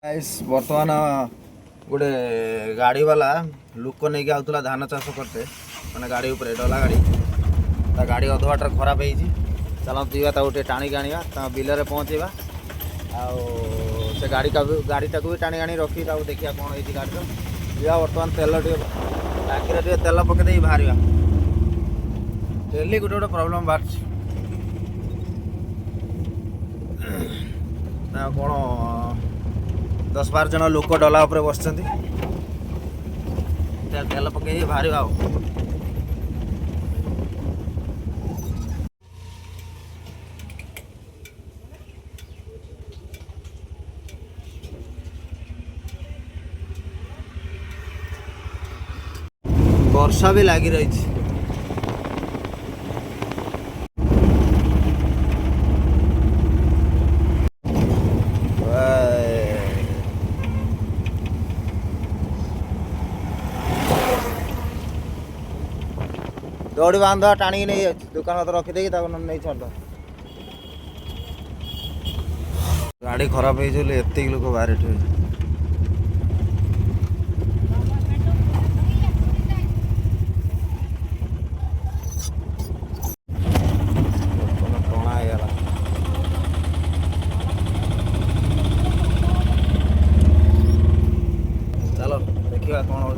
बर्तमान गोटे गाड़ी वाला लोक नहीं आउला धान चाष करते मैंने गाड़ी उपर डला गाड़ी ता गाड़ी अध बाटर खराब हो चलते जावा गोटे टाणिक आना बिलरे पहुँचेगा से गाड़ीटा भी टाणी आनी रखी देखिए कौन है गाड़ी जा बर्तमान तेल टाँगी तेल पकईदे बाहर डेली गोटे गोटे प्रोब्लेम बाहर कौन 10-12 जन लोक डला उपर बस तेल पकई बाहर वर्षा भी लगी रही दौड़ी बांध टाणी नहीं दुकान तो रखीदे नहीं छाड़ गाड़ी खराब होती लोक बाहर चलो देखिए कौन हो